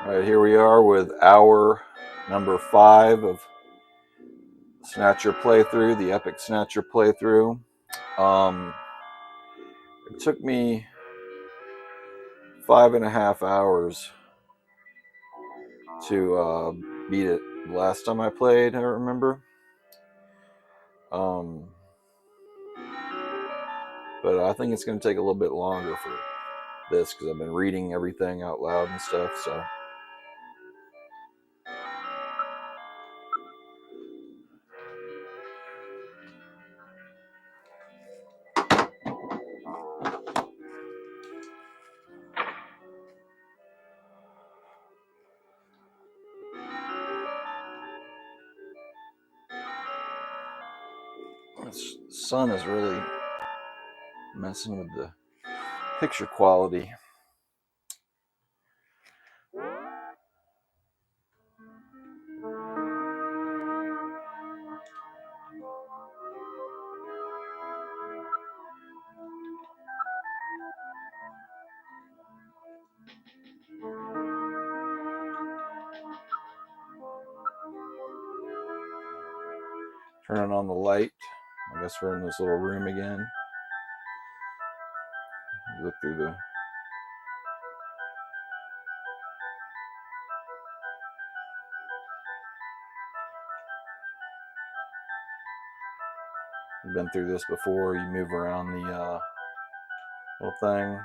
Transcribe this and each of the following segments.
Alright, here we are with hour number 5 of Snatcher playthrough, the epic Snatcher playthrough. It took me 5.5 hours to beat it last time I played, I remember. But I think it's going to take a little bit longer for this because I've been reading everything out loud and stuff, so. The sun is really messing with the picture quality. Turning on the light. I guess we're in this little room again. Look through the You've been through this before. You move around the little thing.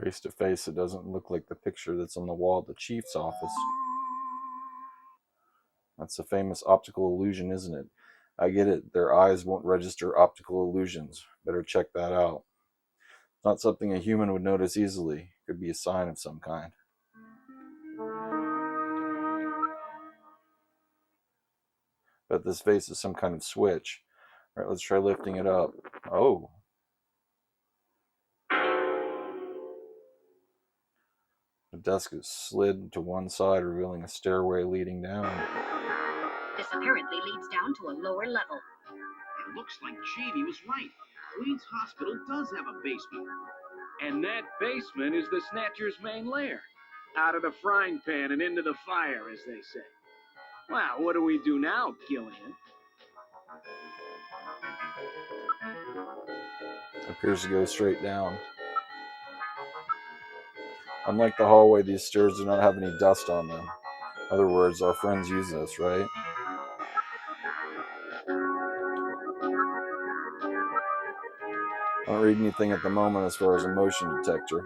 Face to face, it doesn't look like the picture that's on the wall at the chief's office. That's a famous optical illusion, isn't it? I get it. Their eyes won't register optical illusions. Better check that out. It's not something a human would notice easily. Could be a sign of some kind. But this face is some kind of switch. All right, let's try lifting it up. Oh. The desk is slid to one side, revealing a stairway leading down. This apparently leads down to a lower level. It looks like Jamie was right. Queen's Hospital does have a basement. And that basement is the Snatcher's main lair. Out of the frying pan and into the fire, as they say. Well, what do we do now, Gillian? Appears to go straight down. Unlike the hallway, these stairs do not have any dust on them. In other words, our friends use this, right? I don't read anything at the moment as far as a motion detector.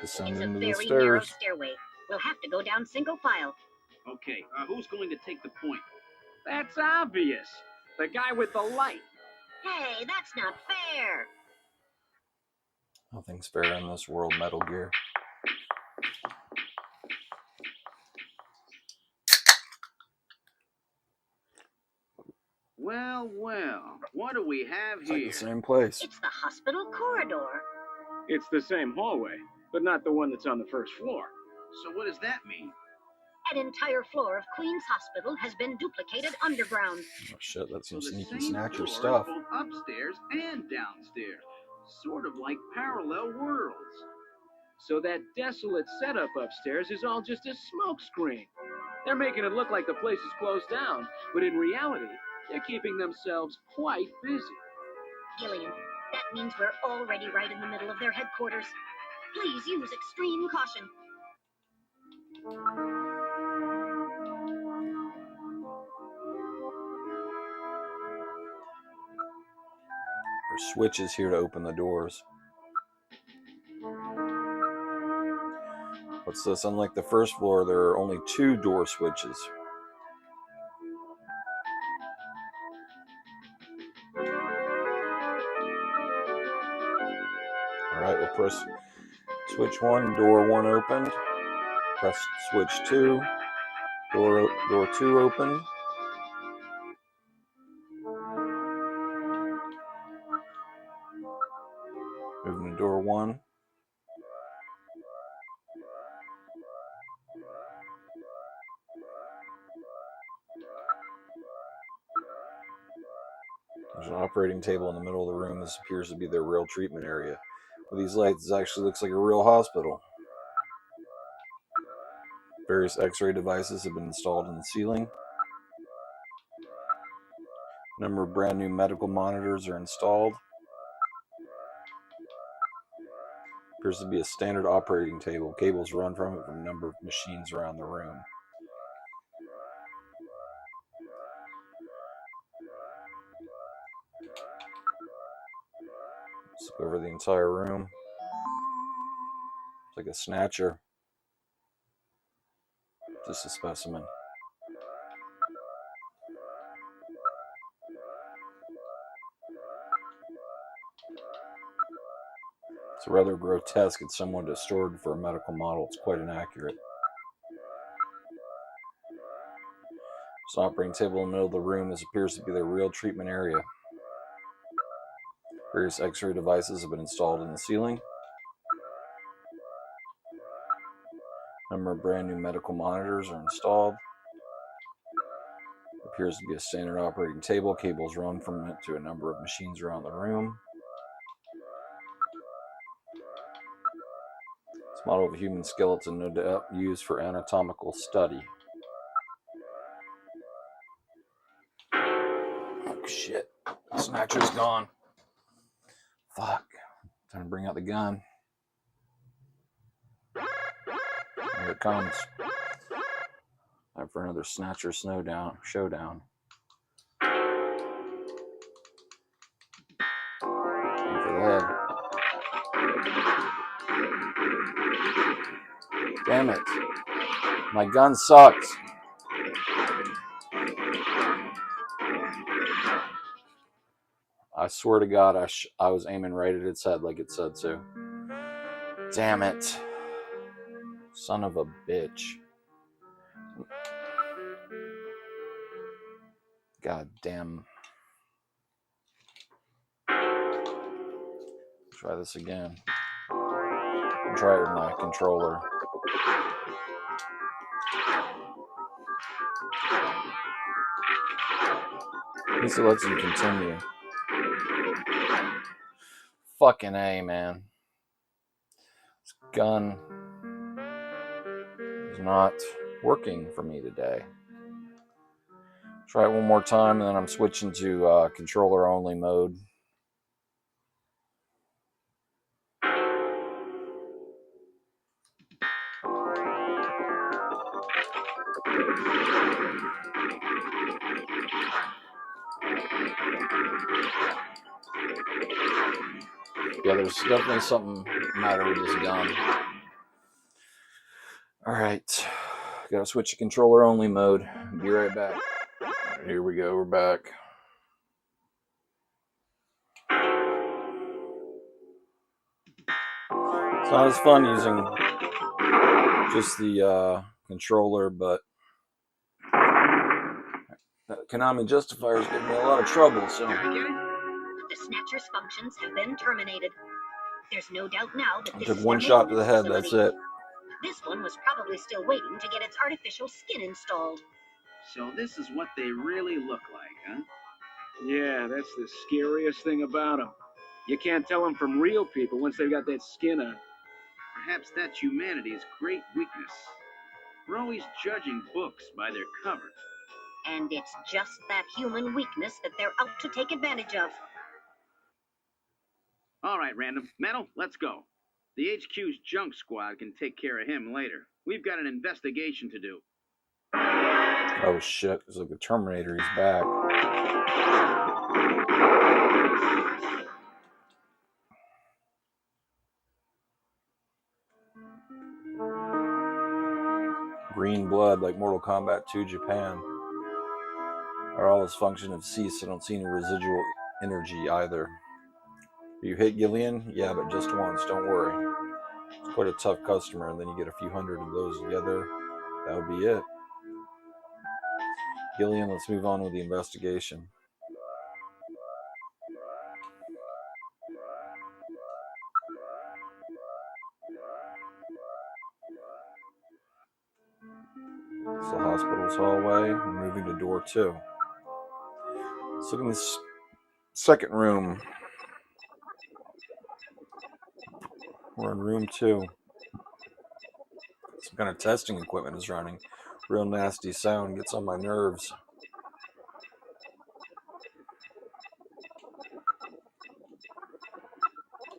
Descend into the It's a very narrow stairs. stairway. We'll have to go down single file. Okay, who's going to take the point? That's obvious. The guy with the light. Hey, that's not fair. Nothing's fair in this world, Metal Gear. Well, what do we have It's here? like the same place. It's the hospital corridor. It's the same hallway, but not the one that's on the first floor. So what does that mean? An entire floor of Queen's Hospital has been duplicated underground. Oh shit, that's some So the sneaky same Snatcher floor is stuff. both upstairs and downstairs. Sort of like parallel worlds. So that desolate setup upstairs is all just a smokescreen. They're making it look like the place is closed down, but in reality, they're keeping themselves quite busy. Gillian, that means we're already right in the middle of their headquarters. Please use extreme caution. There's switches here to open the doors. What's this? Unlike the first floor, there are only 2 door switches. Alright, we'll press switch 1, door 1 opened. Press switch 2, door 2 open. Moving to door 1. There's an operating table in the middle of the room. This appears to be their real treatment area. With these lights, it actually looks like a real hospital. Various x-ray devices have been installed in the ceiling. A number of brand new medical monitors are installed. Appears to be a standard operating table. Cables run from it from a number of machines around the room. Let's look over the entire room. It's like a Snatcher. Just a specimen. It's rather grotesque and somewhat distorted for a medical model. It's quite inaccurate. There's an operating table in the middle of the room. This appears to be their real treatment area. Various x-ray devices have been installed in the ceiling. A number of brand new medical monitors are installed. Appears to be a standard operating table. Cables run from it to a number of machines around the room. This model of a human skeleton, no doubt used for anatomical study. Oh shit, Snatcher's gone. Fuck, time to bring out the gun. Here it comes. Time for another Snatcher showdown. Aim for the head. Damn it. My gun sucks. I swear to God, I was aiming right at its head like it said to. Damn it. Son of a bitch. God damn. Try this again. I'll try it with my controller. At least it lets you continue. Fucking A, man. This gun is not working for me today. Try it one more time, and then I'm switching to controller only mode. Yeah, there's definitely something matter with this gun. Alright, gotta switch to controller only mode. Be right back. Here we go, we're back. It's not as fun using just the controller, but that Konami justifier is giving me a lot of trouble, so. The Snatcher's functions have been terminated. There's no doubt now that I this took is one their shot to the maintenance head, that's facility. it. This one was probably still waiting to get its artificial skin installed. So this is what they really look like, huh? Yeah, that's the scariest thing about them. You can't tell them from real people once they've got that skin on. Perhaps that's humanity's great weakness. We're always judging books by their covers. And it's just that human weakness that they're out to take advantage of. All right, Random. Metal, let's go. The HQ's junk squad can take care of him later. We've got an investigation to do. Oh shit, it's like the Terminator, he's back. Green blood, like Mortal Kombat 2 Japan. Are all his function have ceased. I don't see any residual energy either. You hit Gillian? Yeah, but just once, don't worry. It's quite a tough customer, and then you get a few hundred of those together. That would be it. Gillian, let's move on with the investigation. It's the hospital's hallway. We're moving to door 2. Let's look in this second room. We're in room 2. Some kind of testing equipment is running. Real nasty sound, gets on my nerves.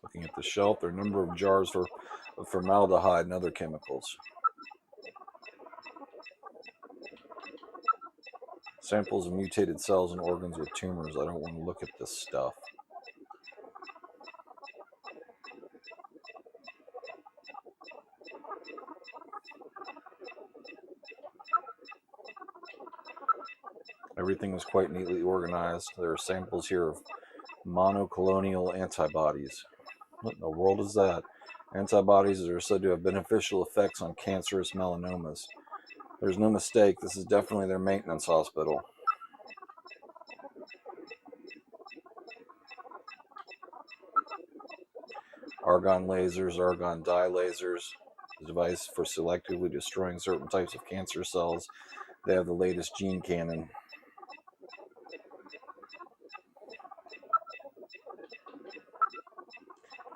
Looking at the shelf, there are a number of jars of formaldehyde and other chemicals. Samples of mutated cells and organs with tumors. I don't want to look at this stuff. Everything is quite neatly organized. There are samples here of monoclonal antibodies. What in the world is that? Antibodies that are said to have beneficial effects on cancerous melanomas. There's no mistake, this is definitely their maintenance hospital. Argon lasers, argon dye lasers, a device for selectively destroying certain types of cancer cells. They have the latest gene cannon.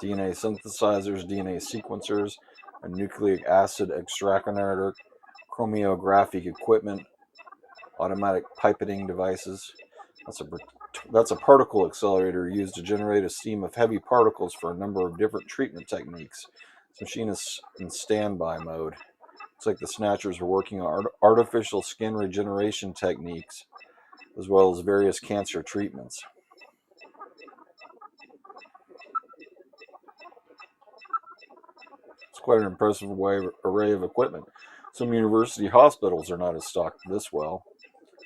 DNA synthesizers, DNA sequencers, a nucleic acid extractor, chromatographic equipment, automatic pipetting devices. That's a particle accelerator used to generate a stream of heavy particles for a number of different treatment techniques. This machine is in standby mode. It's like the Snatchers were working on artificial skin regeneration techniques, as well as various cancer treatments. It's quite an impressive array of equipment. Some university hospitals are not as stocked this well.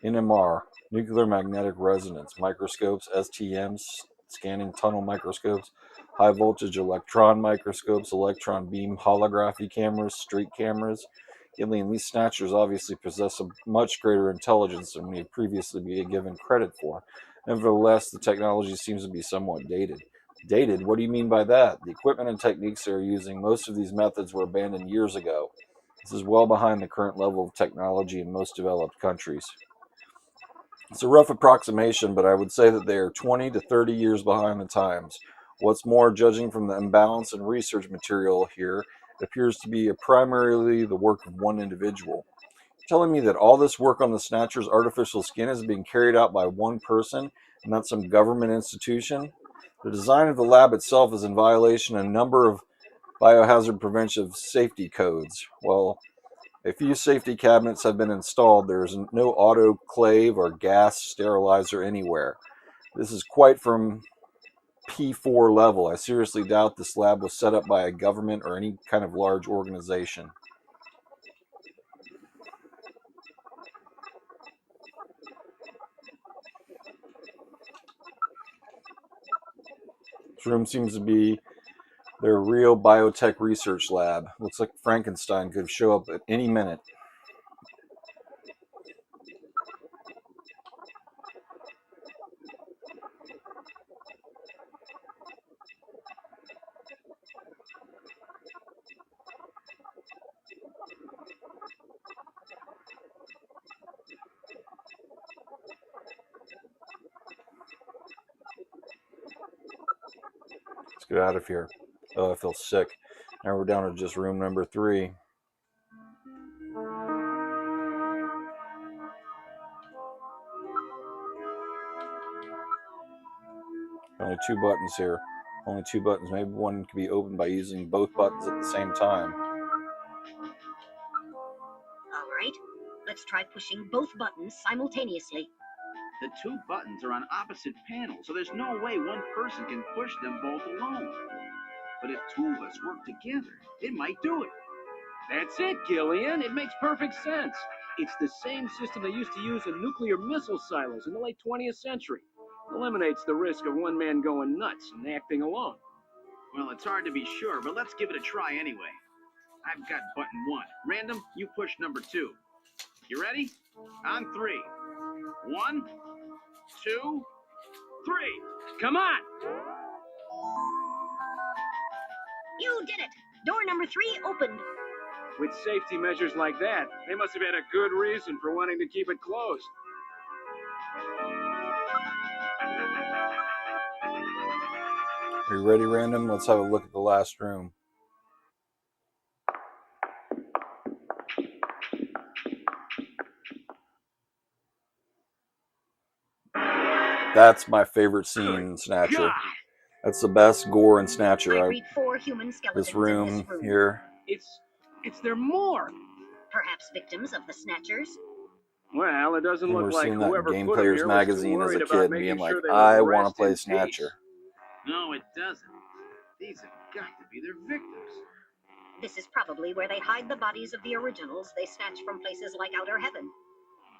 NMR, nuclear magnetic resonance, microscopes, STMs, scanning tunnel microscopes, high voltage electron microscopes, electron beam holography cameras, street cameras. Gillian, these Snatchers obviously possess a much greater intelligence than we have previously been given credit for. Nevertheless, the technology seems to be somewhat dated. Dated? What do you mean by that? The equipment and techniques they are using, most of these methods were abandoned years ago. This is well behind the current level of technology in most developed countries. It's a rough approximation, but I would say that they are 20 to 30 years behind the times. What's more, judging from the imbalance in research material here, it appears to be primarily the work of one individual. You're telling me that all this work on the Snatcher's artificial skin is being carried out by one person and not some government institution? The design of the lab itself is in violation of a number of biohazard prevention safety codes. Well, a few safety cabinets have been installed. There is no autoclave or gas sterilizer anywhere. This is quite from P4 level. I seriously doubt this lab was set up by a government or any kind of large organization. This room seems to be their real biotech research lab. Looks like Frankenstein could show up at any minute. Let's get out of here. Oh, I feel sick. Now we're down to just room number 3. Only 2 buttons here. Only 2 buttons. Maybe one can be opened by using both buttons at the same time. All right, let's try pushing both buttons simultaneously. The 2 buttons are on opposite panels, so there's no way one person can push them both alone. But if 2 of us work together, it might do it. That's it, Gillian. It makes perfect sense. It's the same system they used to use in nuclear missile silos in the late 20th century. Eliminates the risk of one man going nuts and acting alone. Well, it's hard to be sure, but let's give it a try anyway. I've got button 1. Random, you push number 2. You ready? On 3. 1, 2, 3. Come on! You did it! Door number 3 opened. With safety measures like that, they must have had a good reason for wanting to keep it closed. Are you ready, Random? Let's have a look at the last room. That's my favorite scene in Snatcher. God! That's the best gore in Snatcher. I read 4 human skeletons This room in this room. here. It's their morgue. Perhaps victims of the Snatchers. Well, it doesn't I look remember like seeing that in whoever Game put 'em Player's here was too magazine as a worried kid about and being making like, sure they I would want to rest play in Snatcher. peace. No, it doesn't. These have got to be their victims. This is probably where they hide the bodies of the originals they snatch from places like Outer Heaven.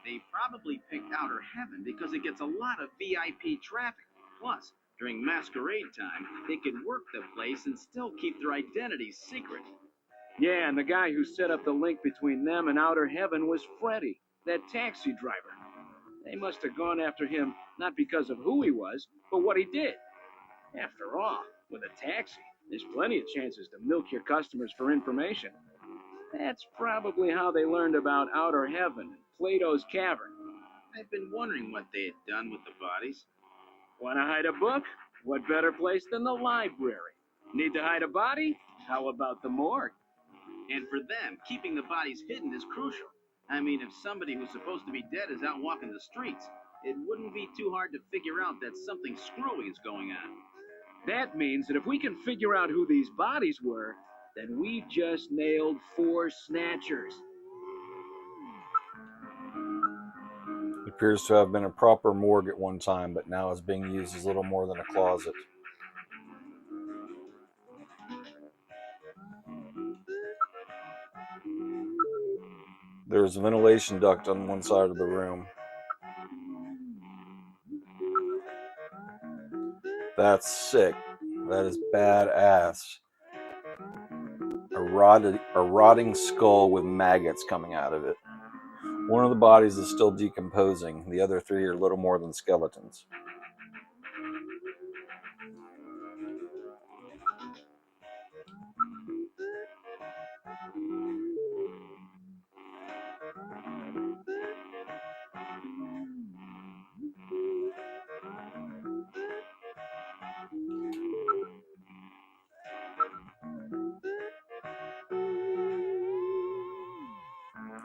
They probably picked Outer Heaven because it gets a lot of VIP traffic. Plus, during masquerade time, they could work the place and still keep their identities secret. Yeah, and the guy who set up the link between them and Outer Heaven was Freddy, that taxi driver. They must have gone after him not because of who he was, but what he did. After all, with a taxi, there's plenty of chances to milk your customers for information. That's probably how they learned about Outer Heaven and Plato's Cavern. I've been wondering what they had done with the bodies. Want to hide a book? What better place than the library? Need to hide a body? How about the morgue? And for them, keeping the bodies hidden is crucial. I mean, if somebody who's supposed to be dead is out walking the streets, it wouldn't be too hard to figure out that something screwy is going on. That means that if we can figure out who these bodies were, then we've just nailed 4 snatchers. It appears to have been a proper morgue at one time, but now is being used as little more than a closet. There's a ventilation duct on one side of the room. That's sick. That is badass. A rotting skull with maggots coming out of it. One of the bodies is still decomposing. The other 3 are little more than skeletons.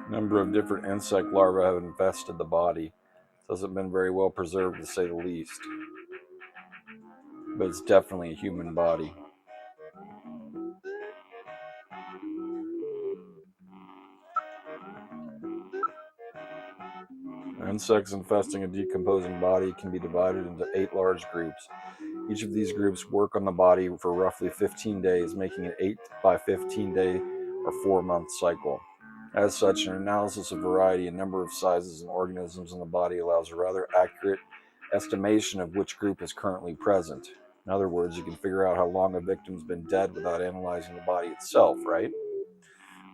A number of different insect larvae have infested the body. It hasn't been very well preserved, to say the least. But it's definitely a human body. Insects infesting a decomposing body can be divided into 8 large groups. Each of these groups work on the body for roughly 15 days, making an 8 by 15 day or 4-month cycle. As such, an analysis of variety and number of sizes and organisms in the body allows a rather accurate estimation of which group is currently present. In other words, you can figure out how long a victim's been dead without analyzing the body itself, right?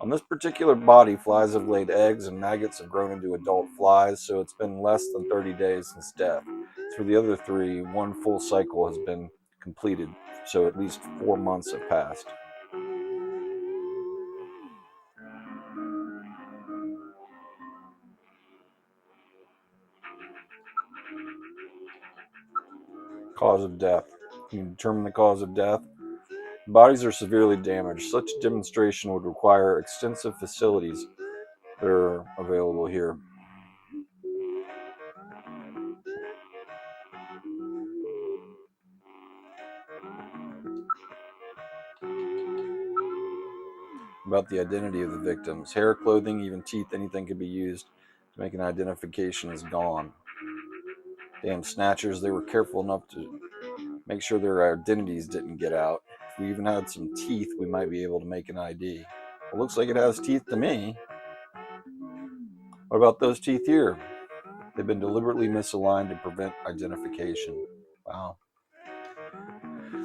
On this particular body, flies have laid eggs and maggots have grown into adult flies, so it's been less than 30 days since death. For the other 3, 1 full cycle has been completed, so at least 4 months have passed. Cause of death. You can determine the cause of death. Bodies are severely damaged. Such a demonstration would require extensive facilities that are available here. About the identity of the victims. Hair, clothing, even teeth, anything could be used to make an identification is gone. Damn snatchers, they were careful enough to make sure their identities didn't get out. If we even had some teeth, we might be able to make an ID. It looks like it has teeth to me. What about those teeth here? They've been deliberately misaligned to prevent identification. Wow.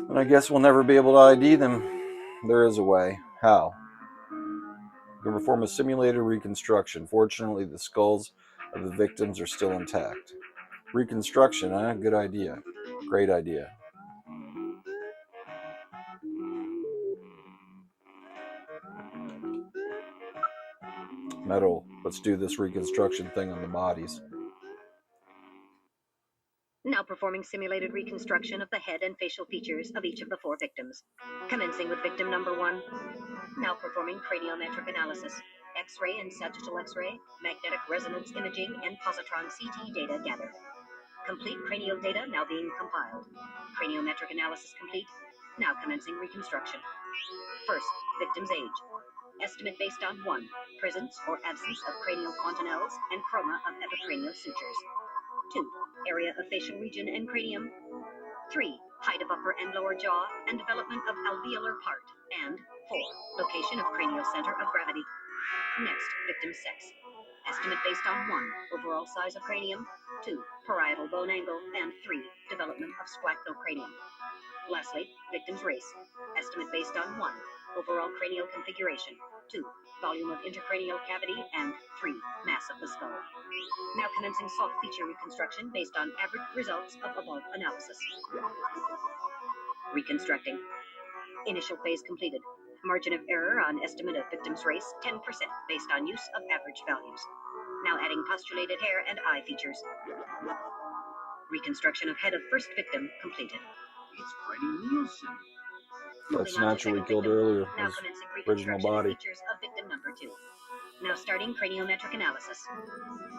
And I guess we'll never be able to ID them. There is a way. How? We can perform a simulated reconstruction. Fortunately, the skulls of the victims are still intact. Reconstruction, huh? Good idea. Great idea. Metal, let's do this reconstruction thing on the bodies. Now performing simulated reconstruction of the head and facial features of each of the 4 victims. Commencing with victim number 1. Now performing craniometric analysis. X-ray and sagittal X-ray, magnetic resonance imaging, and positron CT data gathered. Complete cranial data now being compiled. Craniometric analysis complete. Now commencing reconstruction. First, victim's age. Estimate based on 1. Presence or absence of cranial fontanelles and chroma of epicranial sutures. 2. Area of facial region and cranium. 3. Height of upper and lower jaw and development of alveolar part. And 4. Location of cranial center of gravity. Next, victim's sex. Estimate based on 1. Overall size of cranium. 2. Parietal bone angle. And 3. Development of splactocranium. Lastly, victim's race. Estimate based on 1. Overall cranial configuration. 2. Volume of intercranial cavity. And 3. Mass of the skull. Now commencing soft feature reconstruction based on average results of above analysis. Reconstructing. Initial phase completed. Margin of error on estimate of victim's race 10% based on use of average values. Now adding postulated hair and eye features. Reconstruction of head of first victim completed. It's Freddie Nielsen. That Snatcher we killed earlier, Now his commencing original reconstruction of body. features of victim number 2. Now starting craniometric analysis.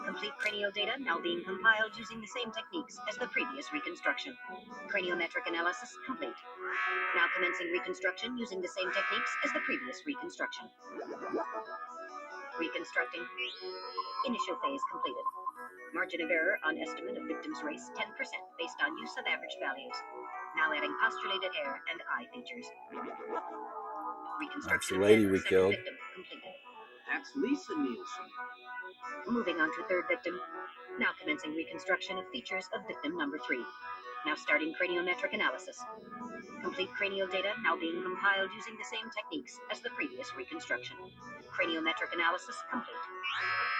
Complete cranial data now being compiled using the same techniques as the previous reconstruction. Craniometric analysis complete. Now commencing reconstruction using the same techniques as the previous reconstruction. Reconstructing. Initial phase completed. Margin of error on estimate of victim's race 10% based on use of average values. Now adding postulated hair and eye features. Reconstruction That's the lady of we second killed. victim completed. That's Lisa Nielsen. Moving on to third victim. Now commencing reconstruction of features of victim number 3. Now starting craniometric analysis. Complete cranial data now being compiled using the same techniques as the previous reconstruction. Craniometric analysis complete.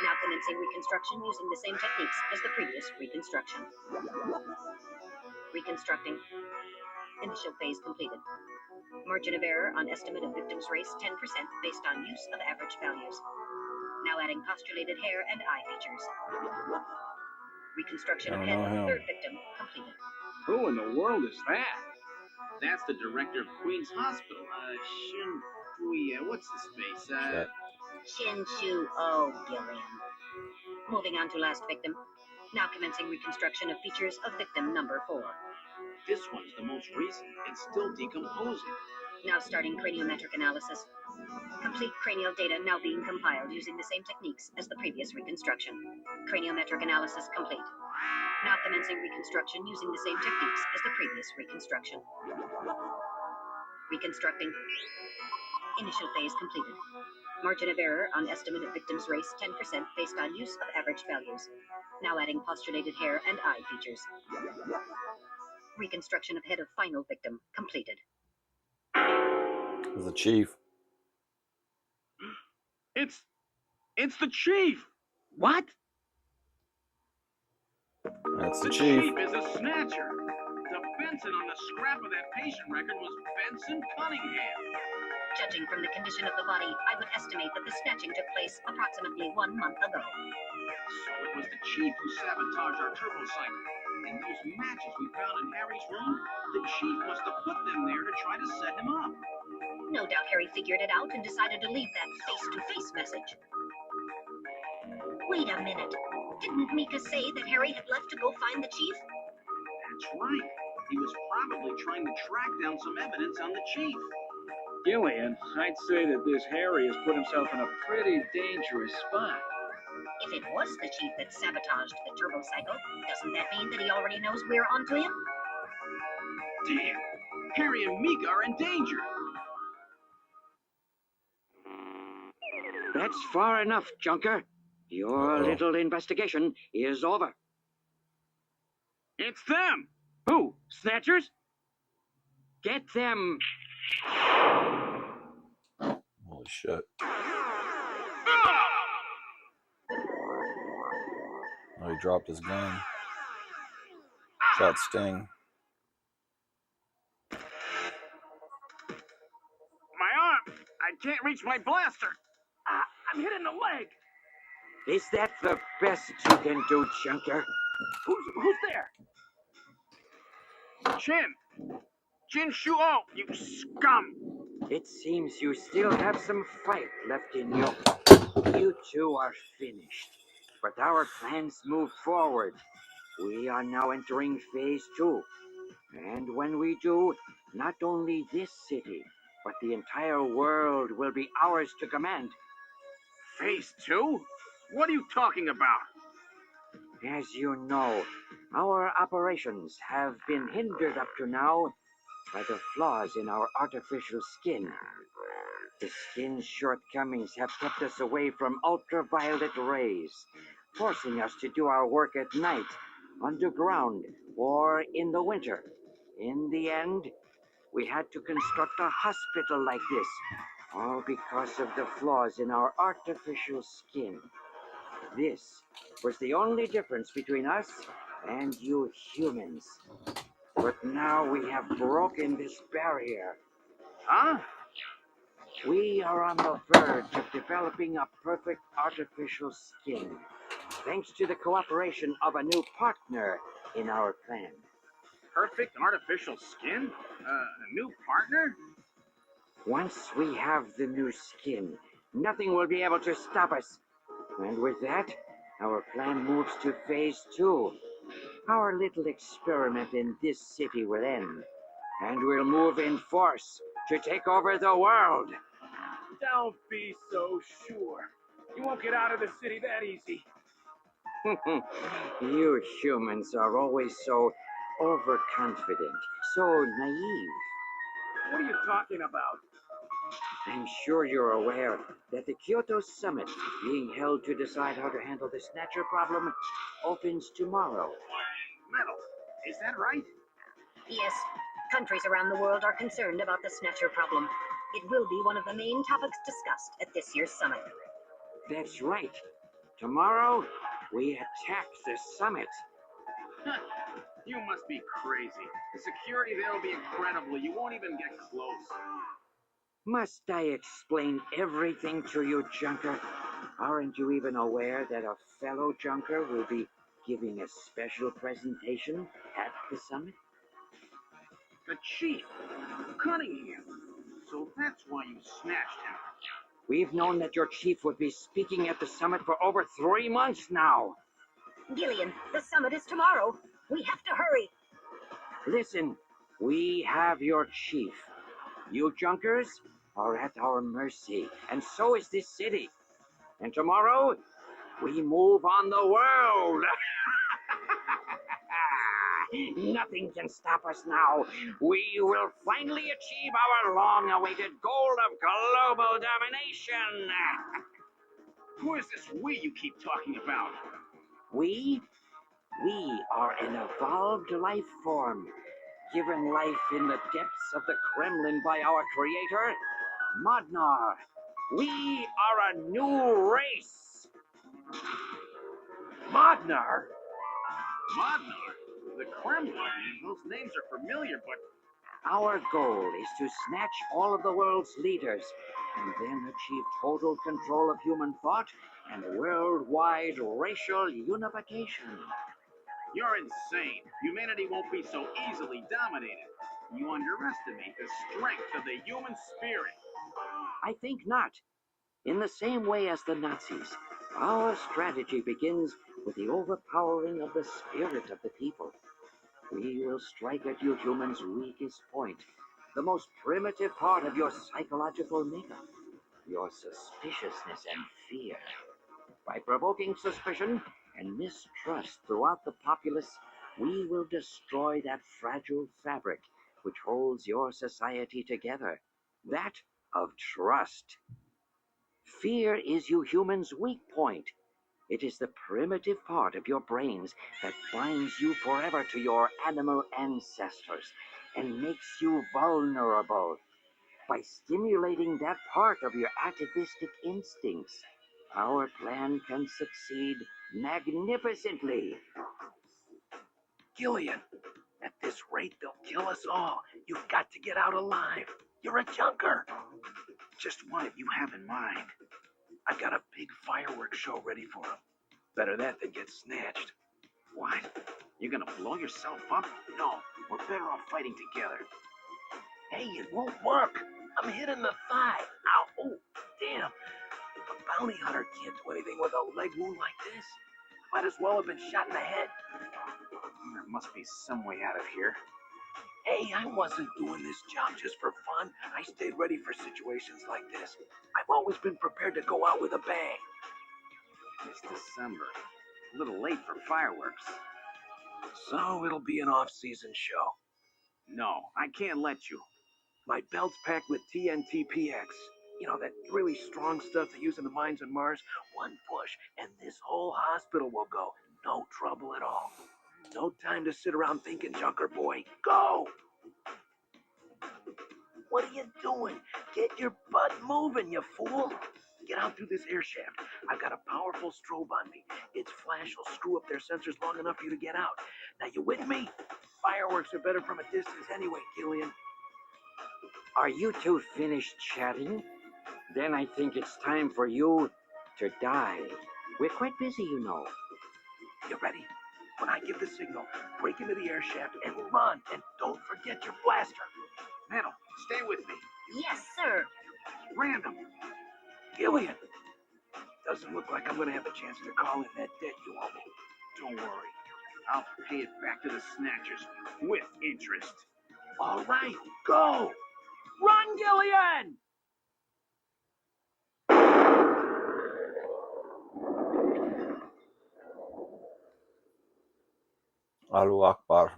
Now commencing reconstruction using the same techniques as the previous reconstruction. Reconstructing. Initial phase completed. Margin of error on estimate of victim's race 10% based on use of average values. Now adding postulated hair and eye features. Reconstruction of head of third victim completed. Who in the world is that? That's the director of Queen's Hospital. What's his face? Shin-Shu O. Gilliam. Moving on to last victim. Now commencing reconstruction of features of victim number 4. This one's the most recent. It's still decomposing. Now starting craniometric analysis. Complete cranial data now being compiled using the same techniques as the previous reconstruction. Craniometric analysis complete. Now commencing reconstruction using the same techniques as the previous reconstruction. Reconstructing. Initial phase completed. Margin of error on estimate of victim's race 10% based on use of average values. Now adding postulated hair and eye features. Reconstruction of head of final victim completed. The chief. It's the chief. What? That's the The chief. chief is a snatcher. The Benson on the scrap of that patient record was Benson Cunningham. Judging from the condition of the body, I would estimate that the snatching took place approximately 1 month ago. So it was the chief who sabotaged our turbo cycle. And those matches we found in Harry's room, the chief must have put them there to try to set him up. No doubt Harry figured it out and decided to leave that face-to-face message. Wait a minute. Didn't Mika say that Harry had left to go find the chief? That's right. He was probably trying to track down some evidence on the chief. Gillian, I'd say that this Harry has put himself in a pretty dangerous spot. If it was the chief that sabotaged the turbo cycle, doesn't that mean that he already knows we're onto him? Damn. Harry and Mika are in danger. That's far enough, Junker. Your little investigation is over. It's them! Who? Snatchers? Get them! Holy shit. Oh, he dropped his gun. Shot Sting. My arm! I can't reach my blaster! I'm hit in the leg! Is that the best you can do, Junker? Who's there? Jin Shuo, you scum! It seems you still have some fight left in you. You two are finished. But our plans move forward. We are now entering phase 2. And when we do, not only this city, but the entire world will be ours to command. Phase 2? What are you talking about? As you know, our operations have been hindered up to now by the flaws in our artificial skin. The skin's shortcomings have kept us away from ultraviolet rays, forcing us to do our work at night, underground, or in the winter. In the end, we had to construct a hospital like this, all because of the flaws in our artificial skin. This was the only difference between us and you humans. But now we have broken this barrier. Huh? We are on the verge of developing a perfect artificial skin, thanks to the cooperation of a new partner in our plan. Perfect artificial skin? A new partner? Once we have the new skin, nothing will be able to stop us. And with that, our plan moves to phase 2. Our little experiment in this city will end, and we'll move in force to take over the world. Don't be so sure. You won't get out of the city that easy. You humans are always so overconfident, so naive. What are you talking about? I'm sure you're aware that the Kyoto summit, being held to decide how to handle the Snatcher problem, opens tomorrow. Metal. Is that right? Yes, countries around the world are concerned about the Snatcher problem. It will be one of the main topics discussed at this year's summit. That's right. Tomorrow, we attack the summit. You must be crazy. The security there will be incredible. You won't even get close. Must I explain everything to you, Junker? Aren't you even aware that a fellow Junker will be giving a special presentation at the summit? The chief, Cunningham. So that's why you snatched him. We've known that your chief would be speaking at the summit for over 3 months now. Gillian, the summit is tomorrow. We have to hurry. Listen, we have your chief. You Junkers are at our mercy, and so is this city. And tomorrow, we move on the world. Nothing can stop us now. We will finally achieve our long-awaited goal of global domination. Who is this we you keep talking about? We are an evolved life form, given life in the depths of the Kremlin by our creator, Modnar. We are a new race. Modnar? Modnar? The Kremlin? Those names are familiar, but Our goal is to snatch all of the world's leaders and then achieve total control of human thought and worldwide racial unification. you're insane. Humanity won't be so easily dominated. You underestimate the strength of the human spirit. I think not. In the same way as the Nazis, our strategy begins with the overpowering of the spirit of the people. We will strike at you humans' weakest point, the most primitive part of your psychological makeup, your suspiciousness and fear. By provoking suspicion and mistrust throughout the populace, we will destroy that fragile fabric which holds your society together, that of trust. Fear is you humans' weak point, It is the primitive part of your brains that binds you forever to your animal ancestors and makes you vulnerable. By stimulating that part of your atavistic instincts, our plan can succeed magnificently. Gillian, at this rate, they'll kill us all. You've got to get out alive. You're a junker. Just what you have in mind? I've got a big fireworks show ready for them. Better that than get snatched. What? You're gonna blow yourself up? No, we're better off fighting together. Hey, it won't work. I'm hit in the thigh. Ow, oh, damn. A bounty hunter can't do anything with a leg wound like this. Might as well have been shot in the head. There must be some way out of here. Hey, I wasn't doing this job just for fun. I stayed ready for situations like this. I've always been prepared to go out with a bang. It's December. A little late for fireworks. So it'll be an off-season show. No, I can't let you. My belt's packed with TNTPX. You know, that really strong stuff they use in the mines on Mars. One push, and this whole hospital will go. No trouble at all. No time to sit around thinking, Junker boy. Go! What are you doing? Get your butt moving, you fool! Get out through this air shaft. I've got a powerful strobe on me. Its flash will screw up their sensors long enough for you to get out. Now, you with me? Fireworks are better from a distance anyway, Gillian. Are you two finished chatting? Then I think it's time for you to die. We're quite busy, you know. You ready? When I give the signal, break into the air shaft and run. And don't forget your blaster. Metal, stay with me. Yes, sir. Random. Gillian! Doesn't look like I'm gonna have a chance to call in that debt you owe me. Don't worry. I'll pay it back to the Snatchers with interest. All right, go! Run, Gillian! Allahu Akbar.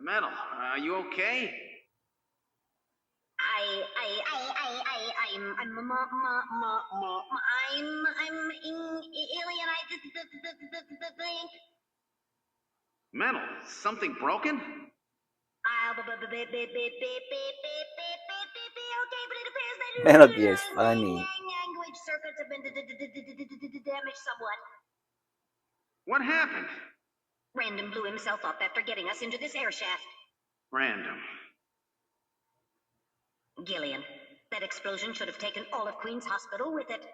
Metal, are you okay? I'm alien. Think. Metal, something broken? Okay, but it appears that Metal Gear is funny. language circuits have been damaged somewhat. What happened? Random blew himself up after getting us into this air shaft. Random. Gillian, that explosion should have taken all of Queen's Hospital with it.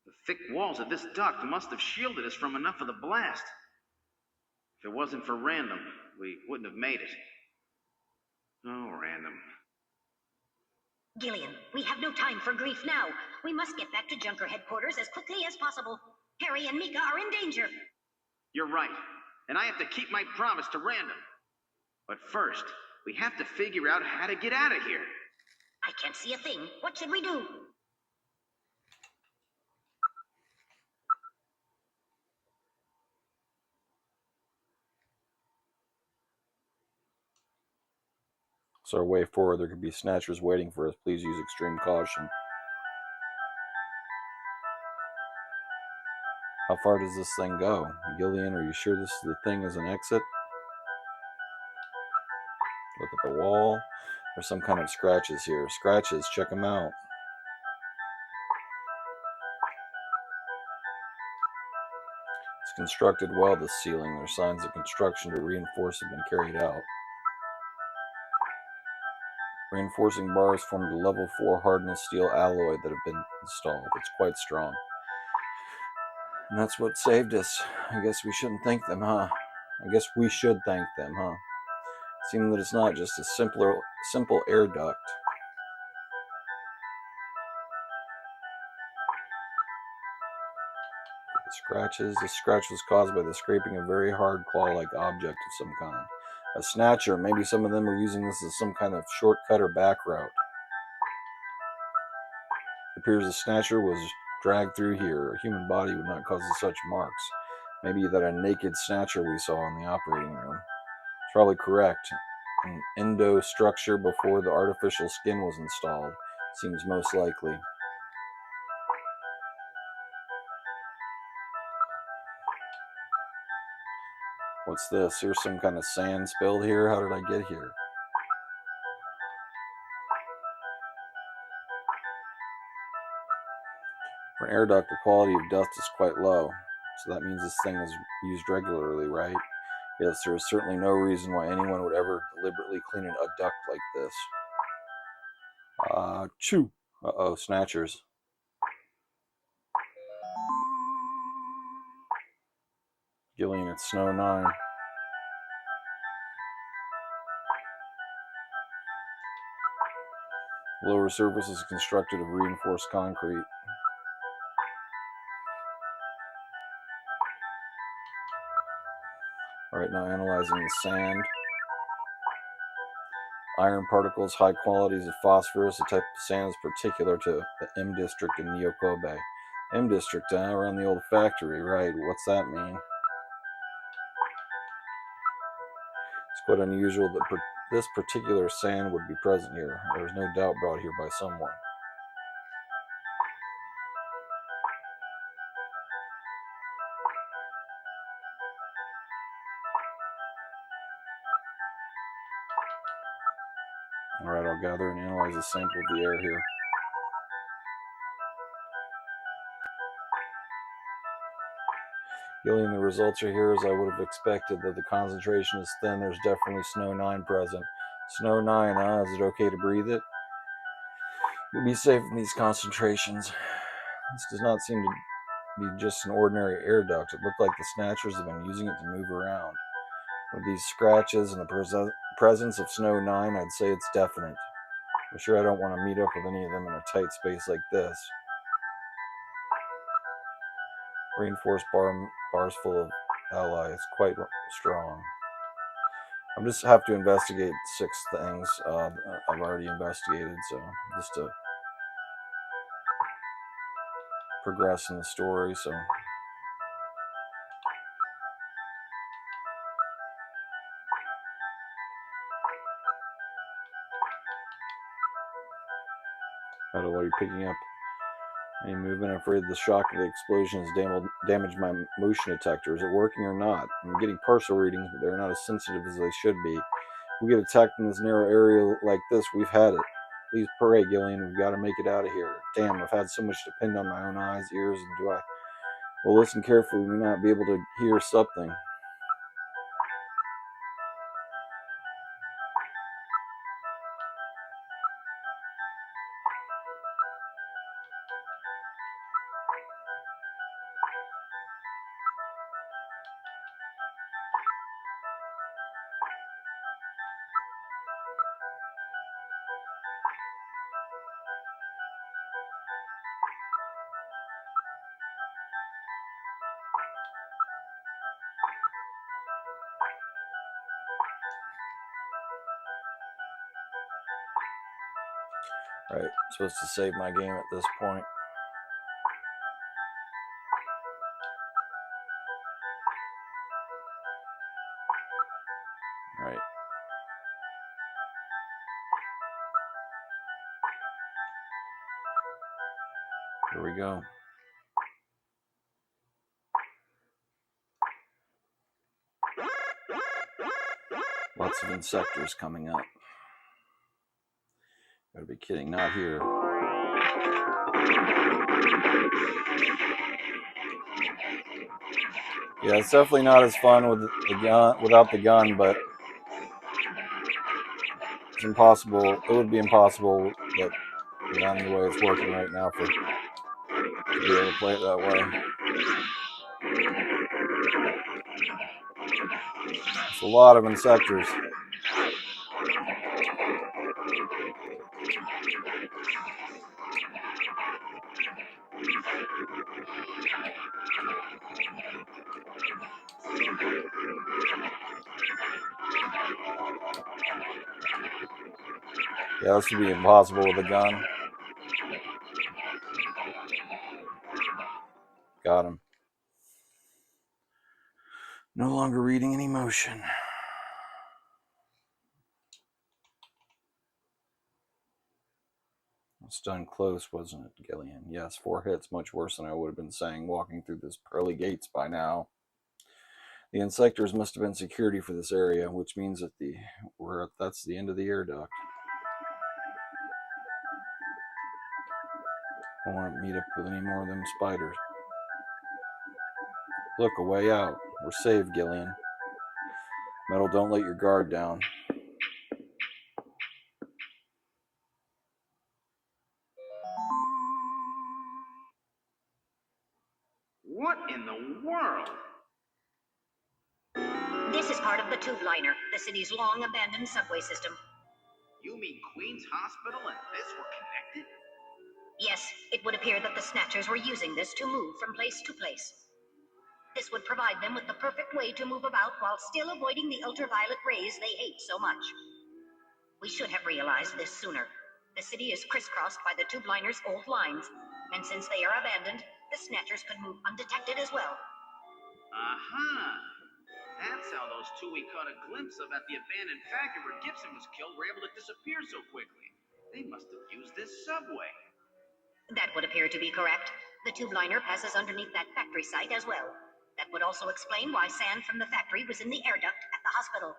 The thick walls of this duct must have shielded us from enough of the blast. If it wasn't for Random, we wouldn't have made it. Oh, Random. Gillian, we have no time for grief now. We must get back to Junker headquarters as quickly as possible. Harry and Mika are in danger. You're right, and I have to keep my promise to Random. But first, we have to figure out how to get out of here. I can't see a thing. What should we do? So our way forward, there could be Snatchers waiting for us. Please use extreme caution. How far does this thing go? Gillian, are you sure this is the thing as an exit? Look at the wall. There's some kind of scratches here. Scratches, check them out. It's constructed well, this ceiling. There are signs of construction to reinforce have been carried out. Reinforcing bars form the level 4 hardness steel alloy that have been installed. It's quite strong. And that's what saved us. I guess we shouldn't thank them, huh? I guess we should thank them, huh? Seeing that it's not just a simple air duct. The scratches. The scratch was caused by the scraping of a very hard claw-like object of some kind. A snatcher. Maybe some of them are using this as some kind of shortcut or back route. appears the Snatcher was dragged through here. A human body would not cause such marks. Maybe that a naked Snatcher we saw in the operating room. It's probably correct. An endo structure before the artificial skin was installed seems most likely. What's this? Here's some kind of sand spilled here. How did I get here? For an air duct, the quality of dust is quite low. So that means this thing is used regularly, right? Yes, there is certainly no reason why anyone would ever deliberately clean a duct like this. Chew. Uh-oh, Snatchers. Gillian, it's Snow 9. The lower surface is constructed of reinforced concrete. Alright, now analyzing the sand. Iron particles, high qualities of phosphorus. The type of sand is particular to the M district in Nyokobe. M district, around the old factory, right? What's that mean? It's quite unusual that this particular sand would be present here. There is no doubt brought here by someone. Alright, I'll gather and analyze a sample of the air here. Gillian, the results are here as I would have expected. That the concentration is thin, there's definitely Snow 9 present. Snow 9, huh? Is it okay to breathe it? You'll be safe in these concentrations. This does not seem to be just an ordinary air duct. It looked like the Snatchers have been using it to move around. With these scratches and the presence of Snow 9, I'd say it's definite. I'm sure I don't want to meet up with any of them in a tight space like this. Reinforced bars full of allies, quite strong. I just have to investigate 6 things I've already investigated, so just to progress in the story. So I don't know, are you picking up any movement? I'm afraid the shock of the explosion has damaged my motion detector. Is it working or not? I'm getting partial readings, but they're not as sensitive as they should be. If we get attacked in this narrow area like this, we've had it. Please pray, Gillian. We've got to make it out of here. Damn, I've had so much to depend on my own eyes, ears, and do I... Well, listen carefully. We may not be able to hear something. Right, I'm supposed to save my game at this point. Right. Here we go. Lots of insectors coming up. Gotta be kidding, not here. Yeah, it's definitely not as fun with the gun, without the gun, but it's impossible. It would be impossible that the gun, the way it's working right now, to be able to play it that way. It's a lot of insectors. Yeah, this would be impossible with a gun. No longer reading any motion. It's done close, wasn't it, Gillian? Yes, 4 hits, much worse than I would have been saying walking through this pearly gates by now. The insectors must have been security for this area, which means that that's the end of the air duct. I want to meet up with any more of them spiders. Look, a way out. We're saved, Gillian. Metal, don't let your guard down. What in the world? This is part of the tube liner, the city's long-abandoned subway system. You mean Queen's Hospital and this were connected? Yes, it would appear that the Snatchers were using this to move from place to place. This would provide them with the perfect way to move about while still avoiding the ultraviolet rays they hate so much. We should have realized this sooner. The city is crisscrossed by the tube liner's old lines, and since they are abandoned, the Snatchers could move undetected as well. Aha! That's how those two we caught a glimpse of at the abandoned factory where Gibson was killed were able to disappear so quickly. They must have used this subway. That would appear to be correct. The tube liner passes underneath that factory site as well. That would also explain why sand from the factory was in the air duct at the hospital.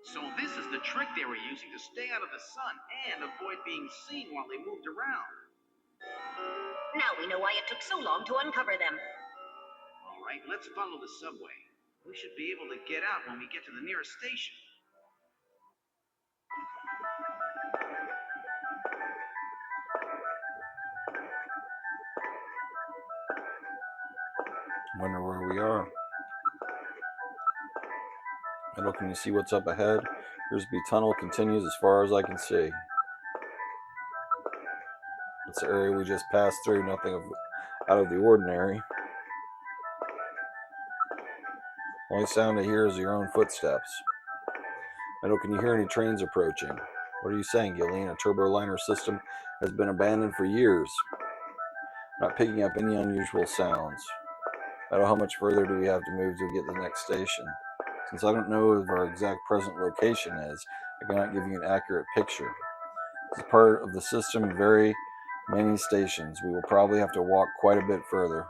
So this is the trick they were using to stay out of the sun and avoid being seen while they moved around. Now we know why it took so long to uncover them. All right, let's follow the subway. We should be able to get out when we get to the nearest station. Wonder where we are. Metal, can you see what's up ahead? Grisby Tunnel continues as far as I can see. It's the area we just passed through, nothing out of the ordinary. Only sound I hear is your own footsteps. Metal, can you hear any trains approaching? What are you saying, Gillian? A turboliner system has been abandoned for years. Not picking up any unusual sounds. Metal, how much further do we have to move to get to the next station? Since I don't know what our exact present location is, I cannot give you an accurate picture. As part of the system of very many stations, we will probably have to walk quite a bit further.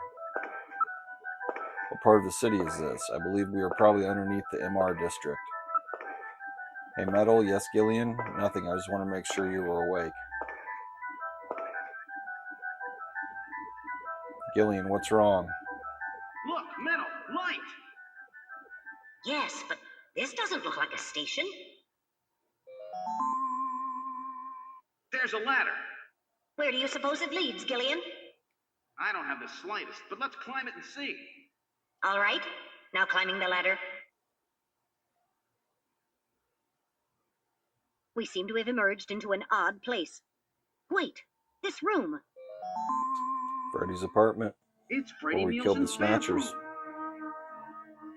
What part of the city is this? I believe we are probably underneath the MR district. Hey, Metal, yes, Gillian? Nothing, I just want to make sure you were awake. Gillian, what's wrong? Look, Metal, light! Yes, but this doesn't look like a station. There's a ladder. Where do you suppose it leads, Gillian? I don't have the slightest, but let's climb it and see. All right, now climbing the ladder. We seem to have emerged into an odd place. Wait, this room. Freddy's apartment. It's Freddie Where we killed the Nielsen's bathroom. Snatchers.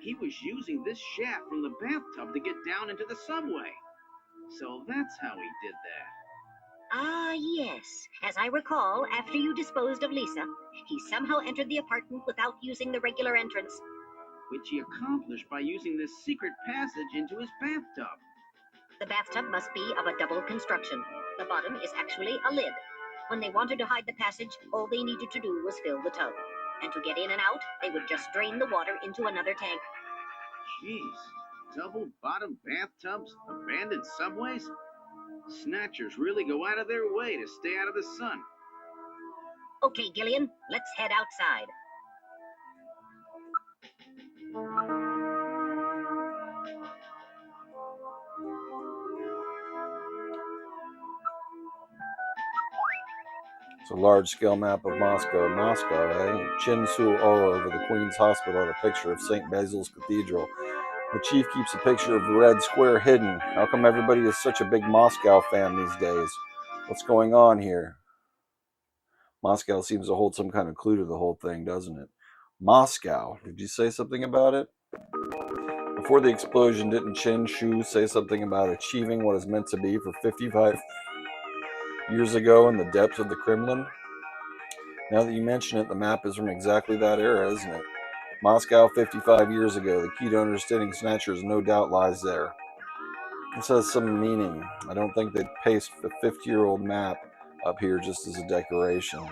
He was using this shaft from the bathtub to get down into the subway. So that's how he did that. Ah, yes. As I recall, after you disposed of Lisa, he somehow entered the apartment without using the regular entrance. Which he accomplished by using this secret passage into his bathtub. The bathtub must be of a double construction. The bottom is actually a lid. When they wanted to hide the passage, all they needed to do was fill the tub. And to get in and out, they would just drain the water into another tank. Jeez, double bottom bathtubs, abandoned subways? Snatchers really go out of their way to stay out of the sun. Okay, Gillian, let's head outside. It's a large-scale map of Moscow. Moscow, eh? Chinsu all over the Queen's Hospital and a picture of St. Basil's Cathedral. The chief keeps a picture of the Red Square hidden. How come everybody is such a big Moscow fan these days? What's going on here? Moscow seems to hold some kind of clue to the whole thing, doesn't it? Moscow. Did you say something about it? Before the explosion, didn't Chen Shu say something about achieving what is meant to be for 55 years ago in the depths of the Kremlin? Now that you mention it, the map is from exactly that era, isn't it? Moscow 55 years ago. The key to understanding Snatchers no doubt lies there. This has some meaning. I don't think they'd paste the 50-year-old map up here just as a decoration.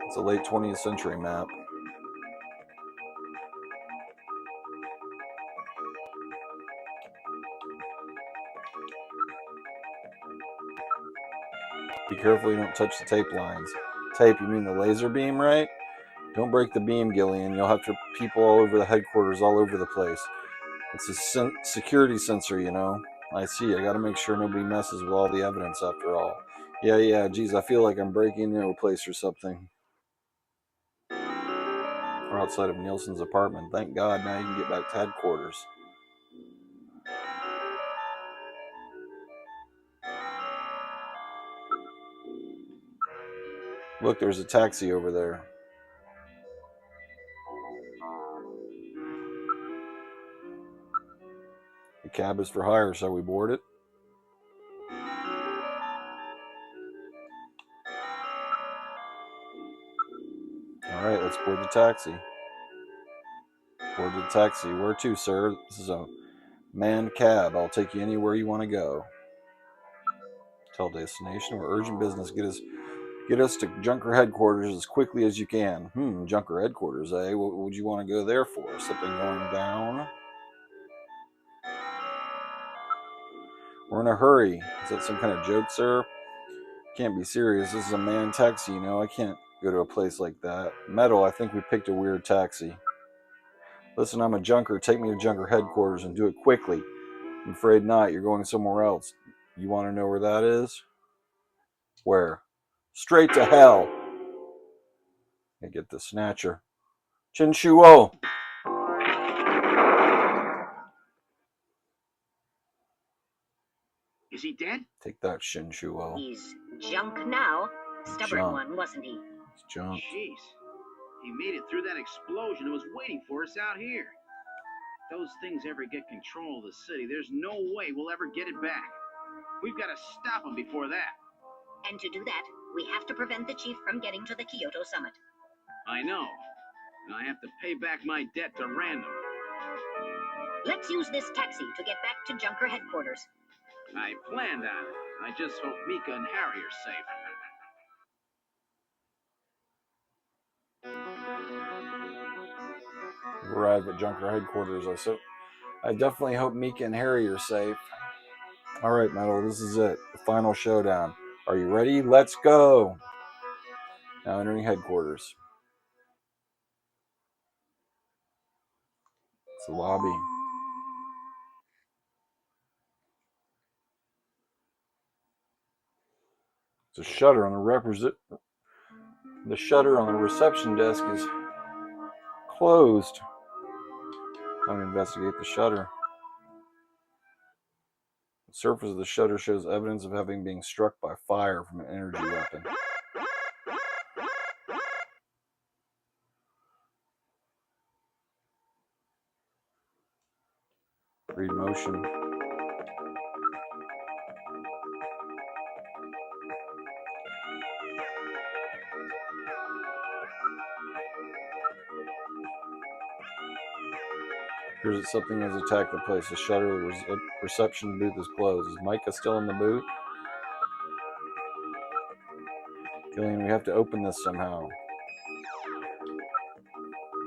It's a late 20th century map. Be careful you don't touch the tape lines. Tape, you mean the laser beam, right? Don't break the beam, Gillian. You'll have people all over the headquarters, all over the place. It's a security sensor, you know. I see. I gotta make sure nobody messes with all the evidence after all. Yeah, geez, I feel like I'm breaking into a place or something. We're outside of Nielsen's apartment. Thank God, now you can get back to headquarters. Look, there's a taxi over there. The cab is for hire. Shall we board it? All right, let's board the taxi. Board the taxi. Where to, sir? This is a manned cab. I'll take you anywhere you want to go. Tell destination. We're urgent business. Get us to Junker headquarters as quickly as you can. Junker headquarters, eh? What would you want to go there for? Something going down? We're in a hurry. Is that some kind of joke, sir? Can't be serious. This is a manned taxi, you know. I can't go to a place like that. Metal, I think we picked a weird taxi. Listen, I'm a junker. Take me to Junker headquarters and do it quickly. I'm afraid not. You're going somewhere else. You want to know where that is? Where? Straight to hell. I get the Snatcher. Chinshuo. Is he dead? Take that, Shinshuo. He's junk now. Stubborn Junk. one, wasn't he? It's junk. Jeez. He made it through that explosion and was waiting for us out here. If those things ever get control of the city, there's no way we'll ever get it back. We've got to stop them before that. And to do that, we have to prevent the chief from getting to the Kyoto summit. I know. And I have to pay back my debt to Random. Let's use this taxi to get back to Junker headquarters. I planned on it. I just hope Mika and Harry are safe. We've arrived at Junker headquarters. I definitely hope Mika and Harry are safe. All right, Metal, this is it. The final showdown. Are you ready? Let's go. Now entering headquarters. It's the lobby. The shutter on the reception desk is closed. I'm going to investigate the shutter. The surface of the shutter shows evidence of having been struck by fire from an energy weapon. Read motion. Appears that something has attacked the place. The shutter of the reception booth is closed. Is Mika still in the booth? Gillian, we have to open this somehow.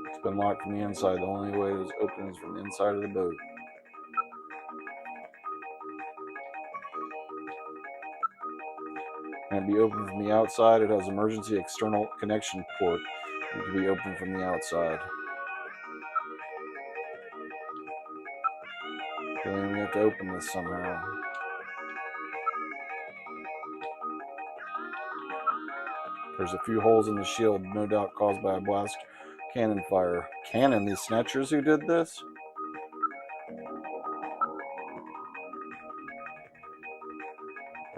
It's been locked from the inside. The only way to open is from the inside of the boat. Can it be opened from the outside? It has emergency external connection port. It can be opened from the outside. Gillian, we have to open this somehow. There's a few holes in the shield, no doubt caused by a blast cannon fire. Cannon? These Snatchers who did this?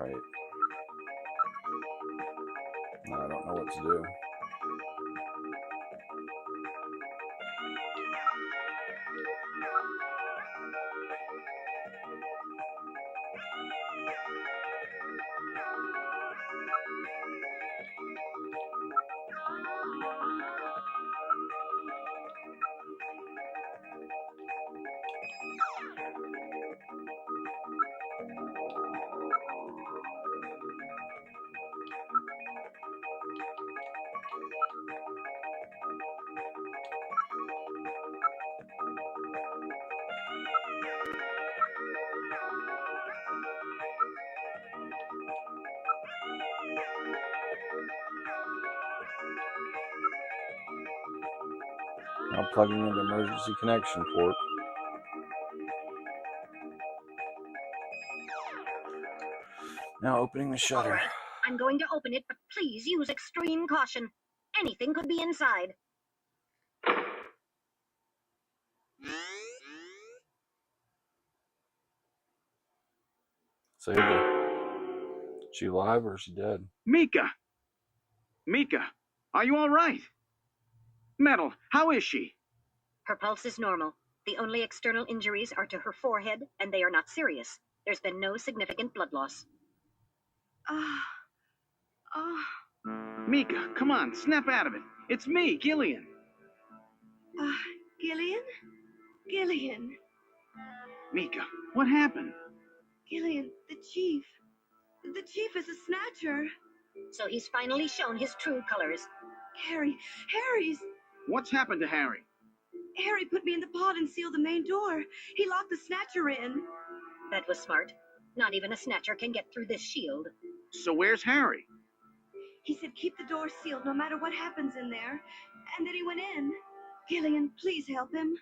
Right. No, I don't know what to do. Now plugging into emergency connection port. Now opening the All shutter. right, I'm going to open it, but please use extreme caution. Anything could be inside. Save her. Is she alive or is she dead? Mika! Mika, are you all right? Metal, how is she? Her pulse is normal. The only external injuries are to her forehead, and they are not serious. There's been no significant blood loss. Mika, come on, snap out of it. It's me, Gillian. Gillian? Gillian. Mika, what happened? Gillian, the chief. The chief is a snatcher. So he's finally shown his true colors. Harry's. What's happened to Harry? Harry put me in the pod and sealed the main door. He locked the snatcher in. That was smart. Not even a snatcher can get through this shield. So where's Harry? He said keep the door sealed no matter what happens in there. And then he went in. Gillian, please help him.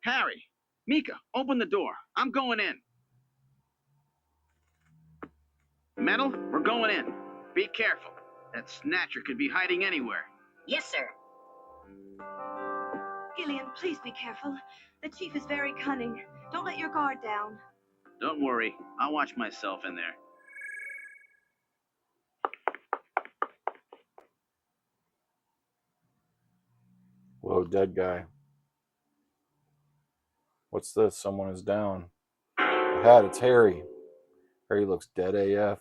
Harry! Mika, open the door. I'm going in. Metal, we're going in. Be careful. That snatcher could be hiding anywhere. Yes, sir. Gillian, please be careful. The chief is very cunning. Don't let your guard down. Don't worry, I'll watch myself in there. Whoa, dead guy. What's this? Someone is down. Ahead, it's Harry. Harry looks dead AF.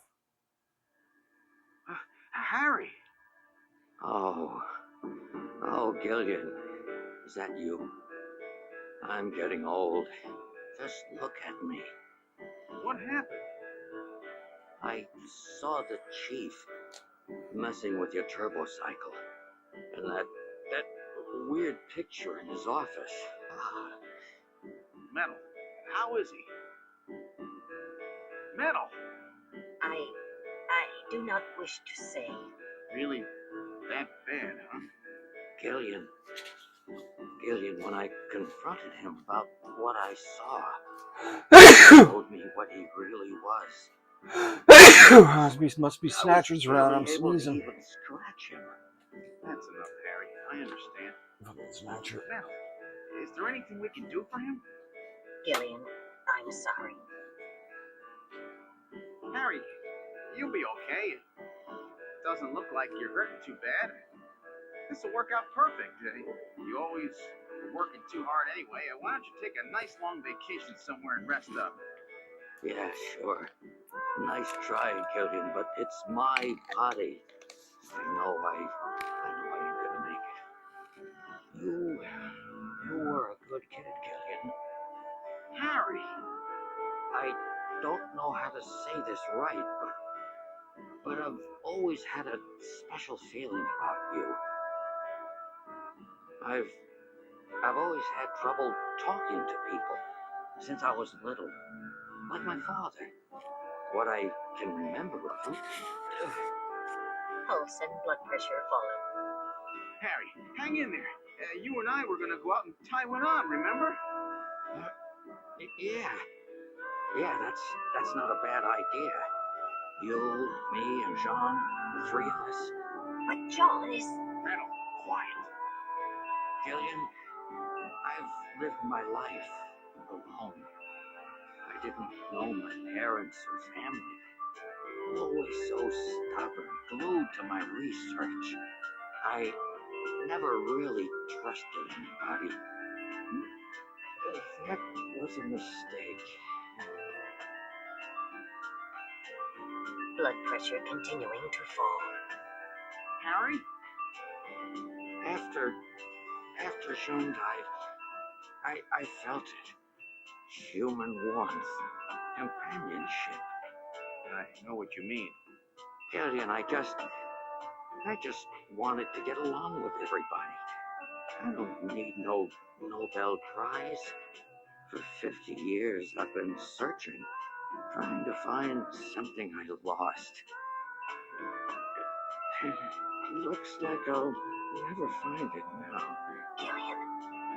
Harry! Oh, Gillian, is that you? I'm getting old. Just look at me. What happened? I saw the chief messing with your turbo cycle, and that weird picture in his office. Metal, how is he? Metal! I do not wish to say. Really that bad, huh? Gillian, when I confronted him about what I saw, he told me what he really was. Must be snatchers around. I'm sneezing. Even scratch him. That's enough, Harry. I understand. Fucking snatcher. Metal, is there anything we can do for him? Gillian, I'm sorry. Harry, you'll be okay. Doesn't look like you're hurting too bad. This will work out perfect. You always were working too hard anyway. Why don't you take a nice long vacation somewhere and rest up? Yeah, sure. Nice try, Gillian, but it's my body. I know I ain't gonna make it. You were a good kid, Gillian. Harry! I don't know how to say this right, but I've always had a special feeling about you. I've always had trouble talking to people since I was little, like my father. What I can remember of him. Pulse and blood pressure fallen. Harry, hang in there. You and I were going to go out and tie one on, remember? Yeah, that's not a bad idea. You, me, and Jean, the three of us. But John is... Metal, quiet. Gillian, I've lived my life alone. I didn't know my parents or family. Always so stubborn, glued to my research. I never really trusted anybody. That was a mistake. Blood pressure continuing to fall. Harry? After Jean died, I felt it. Human warmth, companionship. I know what you mean. Gillian, I I just wanted to get along with everybody. I don't need no Nobel Prize. For 50 years, I've been searching, trying to find something I lost. Looks like I'll never find it now. Gillian,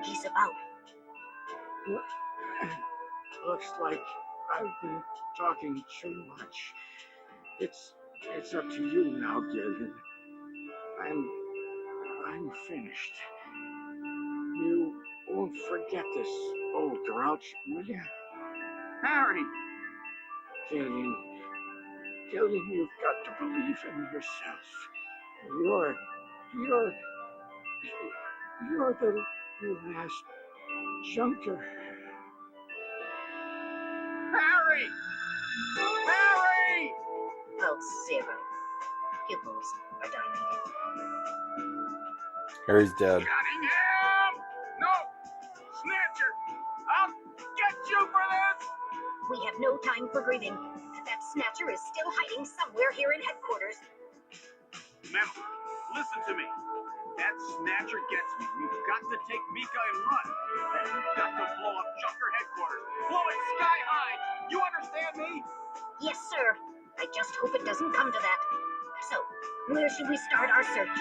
he's about. Looks like I've been talking too much. It's up to you now, Gillian. I'm finished. You won't forget this old grouch, will you? Harry! Gillian, you've got to believe in yourself. You're the last junker. Harry! Harry! Oh, zero. Pupils are dilated. Harry's dead. Cunningham! No! Snatcher! I'll get you for this! We have no time for grieving. That Snatcher is still hiding somewhere here in headquarters. Memo, listen to me. That Snatcher gets me. We've got to take Mika and run. Then we've got to blow up Junker headquarters. Blow it sky high. You understand me? Yes, sir. I just hope it doesn't come to that. So, where should we start our search?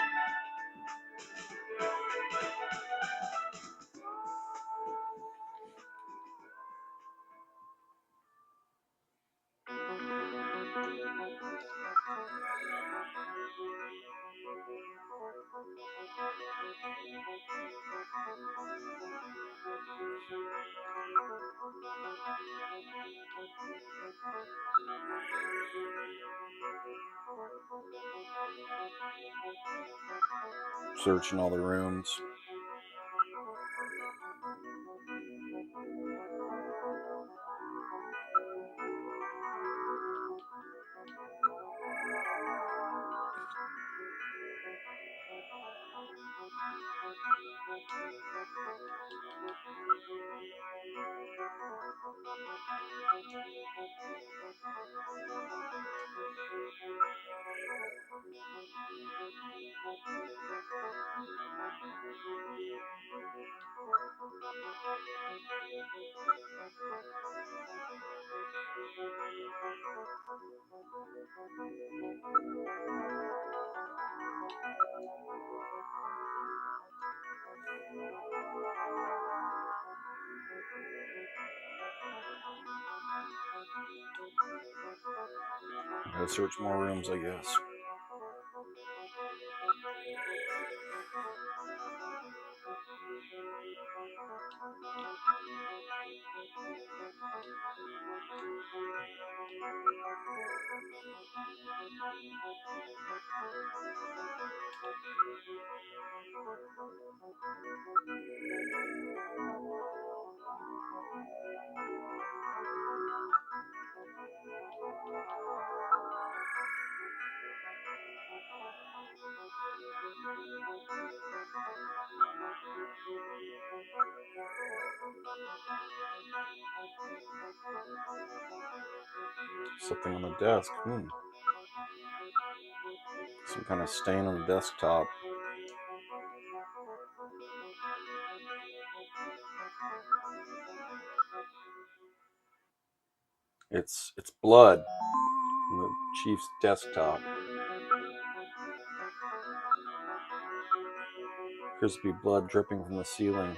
Searching all the rooms. Gotta search more rooms, I guess. Something on the desk. Some kind of stain on the desktop. It's blood on the chief's desktop. Appears to be blood dripping from the ceiling.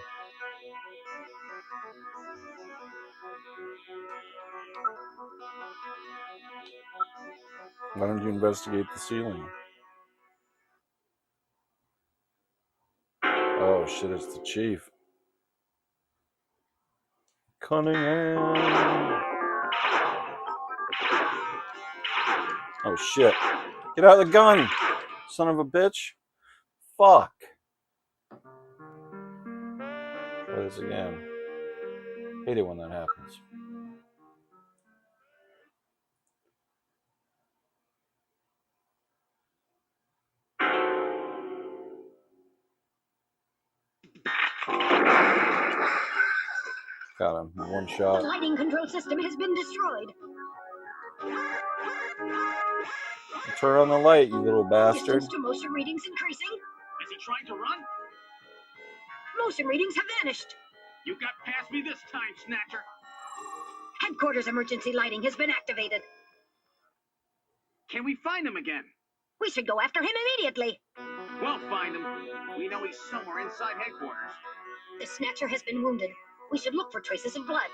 Why don't you investigate the ceiling? Oh shit, it's the chief. Cunningham! Oh shit. Get out of the gun! Son of a bitch. Fuck. Try this again. Hate it when that happens. Got him. One shot. The lighting control system has been destroyed. Turn on the light, you little bastard. Distance to motion readings increasing. Is he trying to run? Motion readings have vanished. You got past me this time, Snatcher. Headquarters emergency lighting has been activated. Can we find him again? We should go after him immediately. We'll find him. We know he's somewhere inside headquarters. The Snatcher has been wounded. We should look for traces of blood.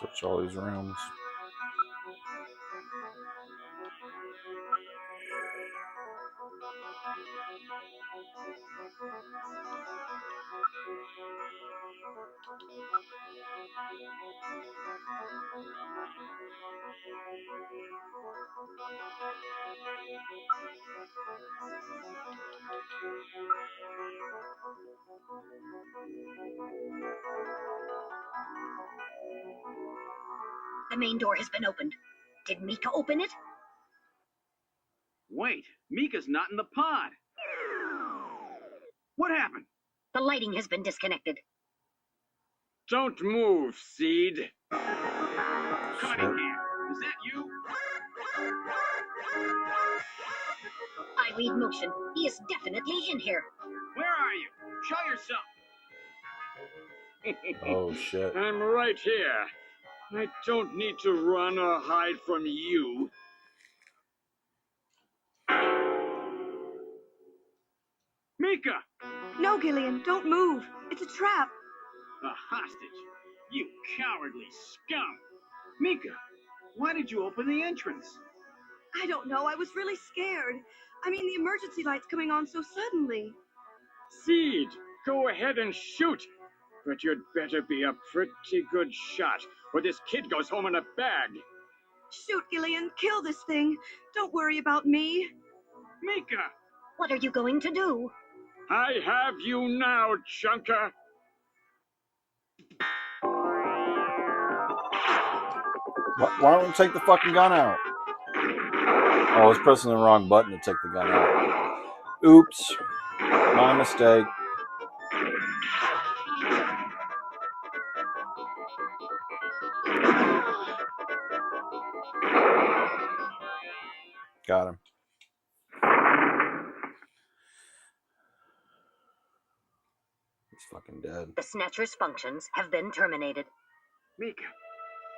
Search all these rooms. The main door has been opened. Did Mika open it? Wait, Mika's not in the pod. What happened? The lighting has been disconnected. Don't move, Seed. Cunningham, is that you? I read motion. He is definitely in here. Where are you? Show yourself. Oh shit. I'm right here. I don't need to run or hide from you. Mika! No, Gillian, don't move. It's a trap. A hostage. You cowardly scum. Mika, why did you open the entrance? I don't know. I was really scared. I mean, the emergency light's coming on so suddenly. Seed, go ahead and shoot. But you'd better be a pretty good shot, or this kid goes home in a bag. Shoot, Gillian. Kill this thing. Don't worry about me. Mika! What are you going to do? I have you now, Chunker. Why don't we take the fucking gun out? Oh, I was pressing the wrong button to take the gun out. Oops. My mistake. Got him. He's fucking dead. The Snatcher's functions have been terminated. Mika,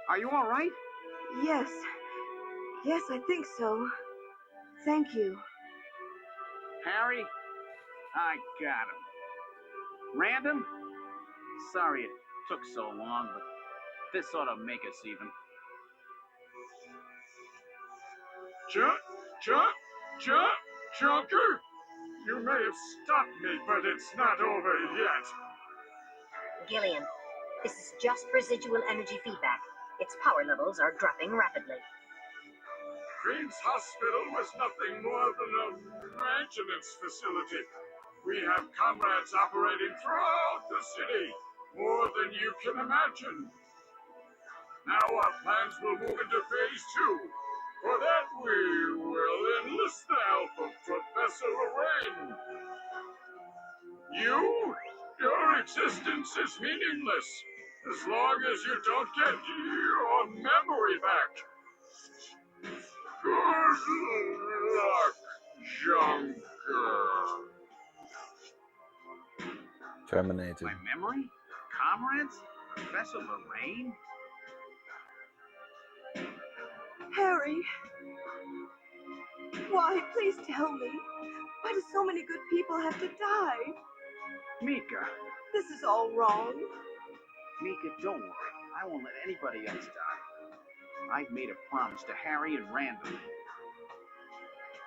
are you all right? Yes. Yes, I think so. Thank you. Harry? I got him. Random? Sorry it took so long, but this ought to make us even. Chunker? You may have stopped me, but it's not over yet. Gillian, this is just residual energy feedback. Its power levels are dropping rapidly. Dreams Hospital was nothing more than a maintenance facility. We have comrades operating throughout the city, more than you can imagine. Now our plans will move into phase 2. For that we will enlist the help of Professor Lorraine. Your existence is meaningless as long as you don't get your memory back. Good luck, Junker. Terminated. My memory? Comrades? Professor Lorraine? Harry. Why? Please tell me. Why do so many good people have to die? Mika. This is all wrong. Mika, don't worry. I won't let anybody else die. I've made a promise to Harry and Random.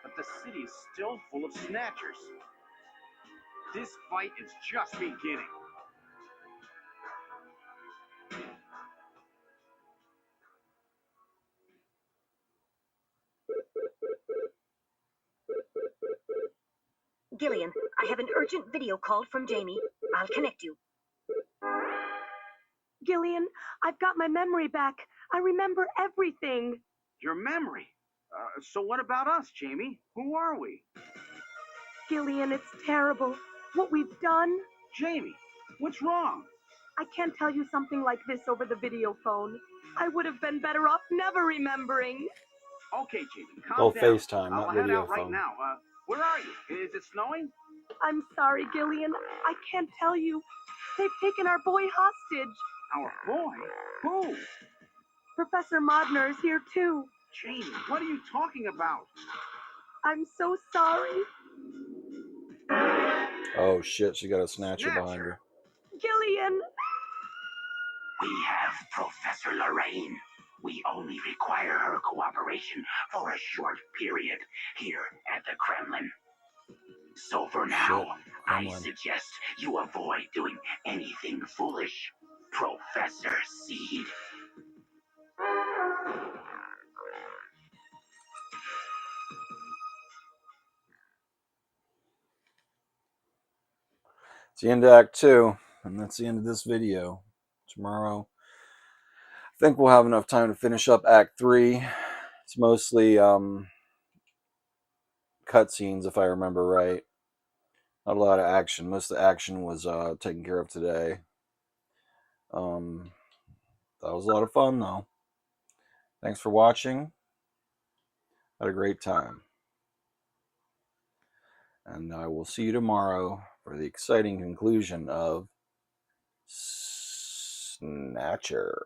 But the city is still full of Snatchers. This fight is just beginning. Gillian, I have an urgent video call from Jamie. I'll connect you. Gillian, I've got my memory back. I remember everything. Your memory? So what about us, Jamie? Who are we? Gillian, it's terrible. What we've done. Jamie, what's wrong? I can't tell you something like this over the video phone. I would have been better off never remembering. Okay, Jamie, calm Oh, down. FaceTime, not I'll head video out right phone. now. Where are you? Is it snowing? I'm sorry, Gillian. I can't tell you. They've taken our boy hostage. Our boy? Who? Professor Modner is here, too. Jamie, what are you talking about? I'm so sorry. Oh shit, she got a snatcher behind her. Gillian! We have Professor Lorraine. We only require her cooperation for a short period here at the Kremlin. So for now, I suggest you avoid doing anything foolish, Professor Seed. It's the end of Act 2, and that's the end of this video. Tomorrow, I think we'll have enough time to finish up Act 3. It's mostly cutscenes, if I remember right. Not a lot of action. Most of the action was taken care of today. That was a lot of fun, though. Thanks for watching. Had a great time. And I will see you tomorrow for the exciting conclusion of Snatcher.